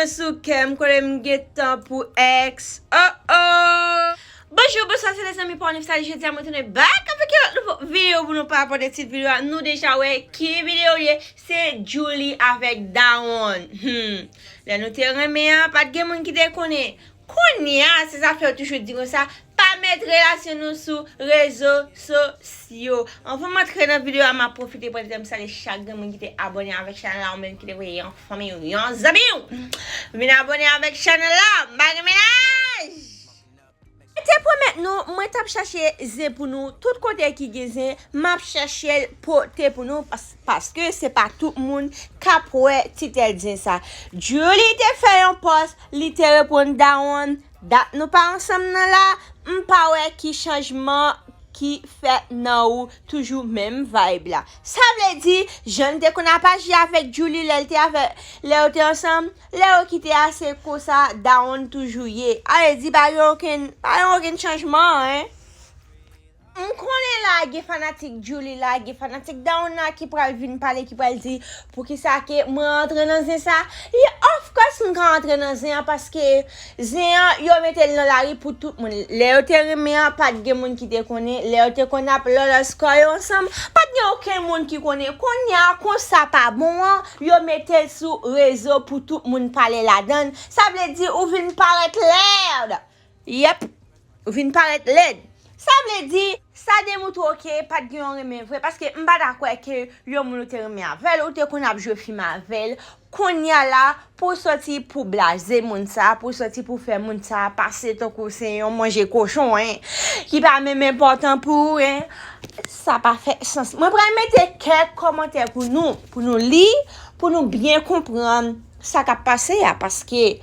mwen sou kem kole mge tan pou ex. Oh! Bonjour, bonsoir, c'est les amis pour un nouvel jeudi à maintenant back avec une nouvelle vidéo pour nous parler de cette vidéo. Nous déjà ouais, qui vidéo c'est Julie avec Daon. Là nous te remet pas de monde qui te connaît. Konya, c'est affaires toujours dire ça, pas mettre relation nous sur réseaux sociaux. On va montrer dans la vidéo à m'a profiter pour dire ça les chaque monde qui est abonné avec chaîne là ou même qui est voyé en famille ou en amis. Venez abonner avec chaîne là, bague ménage. Te promet nou, mwen tap chache zin pou nou, tout kote ki gezen, map chache pote pou nou, paske se pa tout moun kapwe titel zin sa. Julie te fè yon post, li te repon Daon, dat nou pa ansam nan la, mpa we ki chanjman ki fè nan ou, toujou même vibe la. Ça veut dire, je ne te connais pas avec Julie, le te ensemble, le qui te assez comme ça, Daon toujours yé. Allez, dis, pas aucun changement, hein. On connaît la ge fanatique Julie la ge fanatique Daon la qui pral vinn parler qui pral dire pour qui ça que moi entre dans ça et of course on kan entre dans ça parce que zéan yo mettel dans la rue pour tout monde les te remet pas de monde qui te connaît les te connaît le score ensemble pas de aucun monde qui connaît konya kon ça pas bon yo mettel sur réseau pour tout monde parler là-dedans ça veut dire ou vinn paraître laid yep ou vinn paraître laid. Ça veut dire, ça démontre que pas de yon remen vrai parce que m'pa d'accord que yon moun te remen avec ou te kon ap jwe film avec kon ya la pour sortir pour blaser moun ça pour sortir pour faire moun ça passer ton conseil on manger cochon hein qui pas même important pour hein ça pas fait sens. Moi pral mettre quelques commentaires pour nous lire pour nous bien comprendre ça qui passé parce que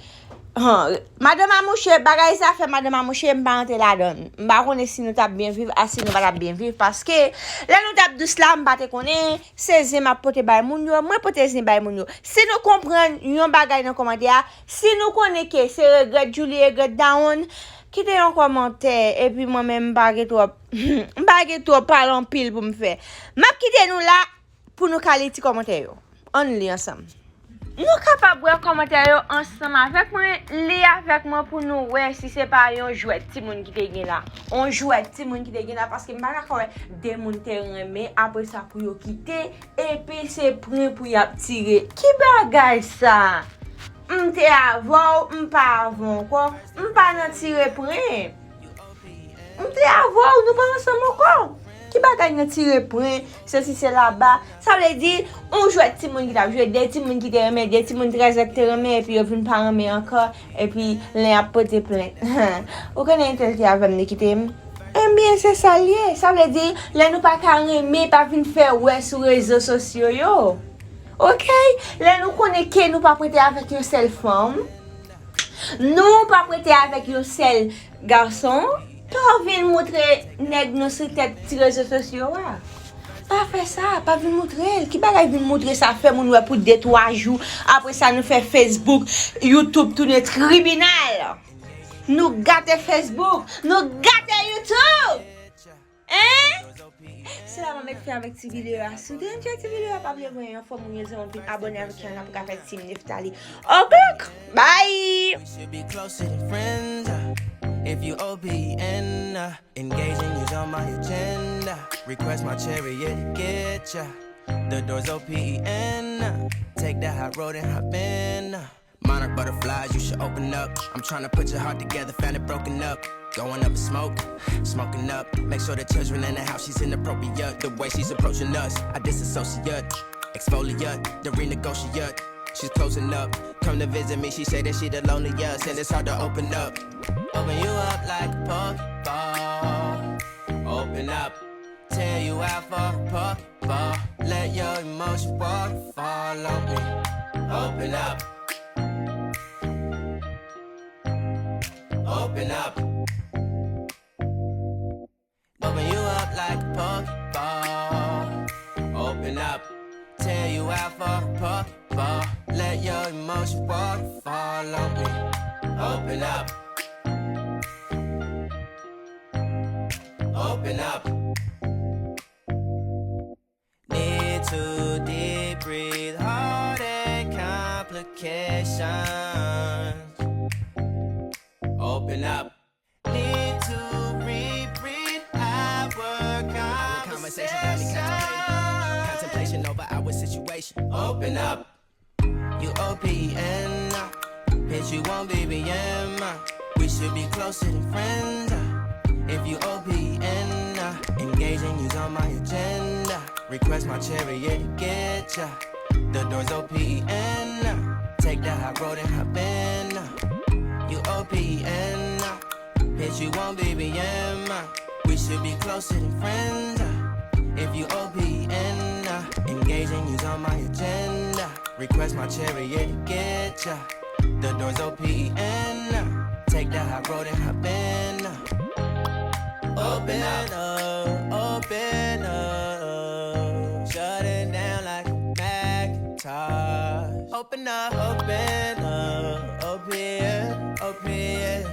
Madame Amouche, bagay ça fait Madame Amouche m'pa rentre la donne. M'pa connait si nous t'a bien vivre, si nous pas bien vivre parce que là nous t'a douce là m'pa te connait, c'est m'a pote bay moun yo, moi pote zin bay moun yo. Si nous comprendre yon bagay dans commentaire, si nous connait que c'est regret Julie regret Daon, quittez un commentaire et puis moi même m'pa trop parler en pile pour me faire. M'a quitter nous là pour nous caler ti commentaire yo. On lit ensemble. Nous capables de commentaire ensemble avec moi, lire avec moi pour nous ouais si c'est pas un jouet petit monde qui te là. On jouet petit monde qui te là parce que m'pa d'accord des monde te remet après ça pour yo quitter et puis c'est prêt pour y tirer. Qui bagay ça? M'te avant, m'pa avant quoi? M'pa nan tirer prêt. M'te avant, nous pas ensemble encore. Qui bagay nan tirer point ceci c'est là-bas ça veut dire on joue petit monde qui t'a joué des petits monde qui te remet des petits monde très te remet et puis on vient pas remet encore et puis l'un a porté plainte aucun intérêt qui avait me quitter eh bien c'est ça lié ça veut dire là nous pas remet pas venir faire ouais sur réseaux sociaux yo OK là nous connaît que nous pas prêter avec une seule femme nous pas prêter avec un seul garçon. Pas venir montrer nèg nos sur tête réseaux sociaux pas faire ça pas venir montrer qui bagay venir montrer ça fait mon pour 2-3 jours après ça nous fait Facebook YouTube tout le tribunal nous gâter Facebook nous gâter YouTube hein c'est la maman fait avec cette vidéo si vous avez cette vidéo pas oublier voir une fois mon abonner avec la pour faire Team Neftali OK bye. If you OPN, engaging is on my agenda. Request my chariot to get ya. The door's OPN. Take that hot road and hop in. Monarch butterflies, you should open up. I'm trying to put your heart together, found it broken up. Going up in smoke, smoking up. Make sure the children in the house, she's inappropriate. The way she's approaching us, I disassociate. Exfoliate, the renegotiate. She's closing up. Come to visit me, she say that she the loneliest, and it's hard to open up. Open you up like a Pokeball. Open up, tear you out for a Pokeball. Let your emotion waterfall on me. Open up. Open up. Open you up like a Pokeball. Open up, tear you out for a Pokeball. Let your emotion waterfall on me. Open up. Open up. Need to deep breathe hard and complicated. Open up. Need to reread our conversation. Got me contemplation over our situation. Open up. You OPN. Bitch, you won't BBM. We should be closer than friends. If you OPN, engaging you's on my agenda. Request my chariot to get ya. The door's OPN. Take the high road and hop in. You OPN. Bitch, you won't BBM. We should be closer than friends. If you OPN, engaging you's on my agenda. Request my chariot to get ya. The door's OPN. Take the high road and hop in. Open up, open up. Shut it down like a Macintosh. Open up, open up. Open, open.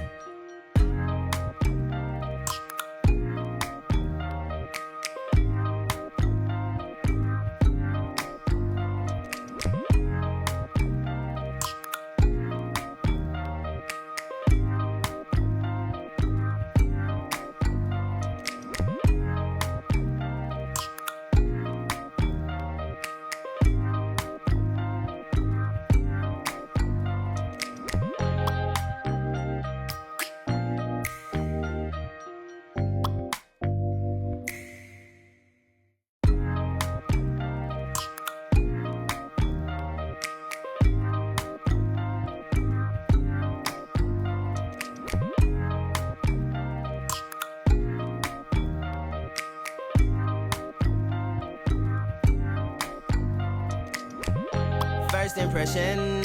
First impression,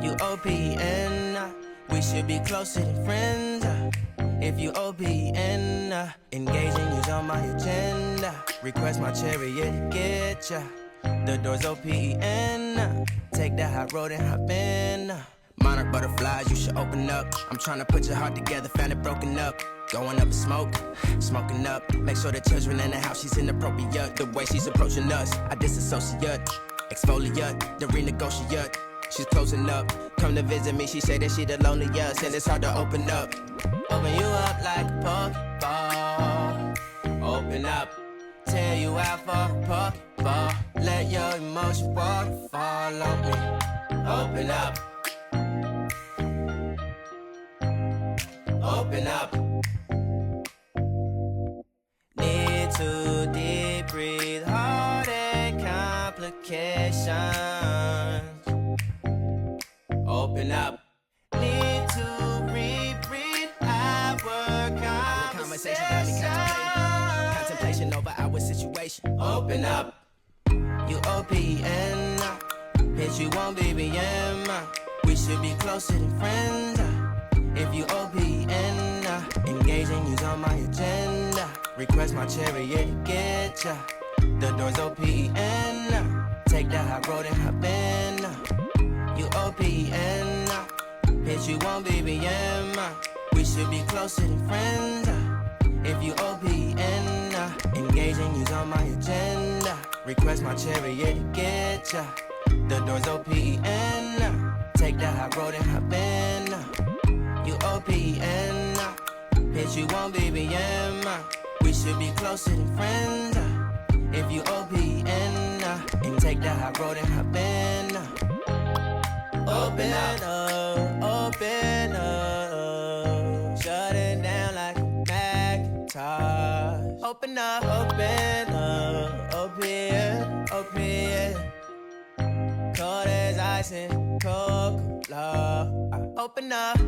you OPN. We should be closer than friends. If you OPN, engaging you's on my agenda. Request my chariot to get ya. The door's OPN. Take the high road and hop in. Monarch butterflies, you should open up. I'm trying to put your heart together, found it broken up. Going up in smoke, smoking up. Make sure the children in the house, she's inappropriate. The way she's approaching us, I disassociate. Exfoliate, the renegotiate. She's closing up. Come to visit me, she say that she the loneliest, and it's hard to open up. Open you up like a Pokeball. Open up, tear you out for a Pokeball. Let your emotion waterfall on me. Open up. Open up. Need to deep breathe, heart and complications. Open up. Need to reread our conversation. Got me contemplation over our situation. Open up. You OPN. Bitch, you won't BBM. We should be closer than friends. If you OPN, engaging you's on my agenda. Request my chariot to get ya. The door's OPN. Take the high road and hop in. You OPN. Bitch, you won't BBM. We should be closer than friends. If you OPN, engaging you's on my agenda. Request my chariot to get ya. The door's OPN. Take the high road and hop in. You OPN. Bitch, you won't BBM. We should be closer than friends. If you OPN, and take the high road and hop in. Open up, open up. Shut it down like a Macintosh. Open up, open up. Open, open. Cold as ice and Coca-Cola. Open up.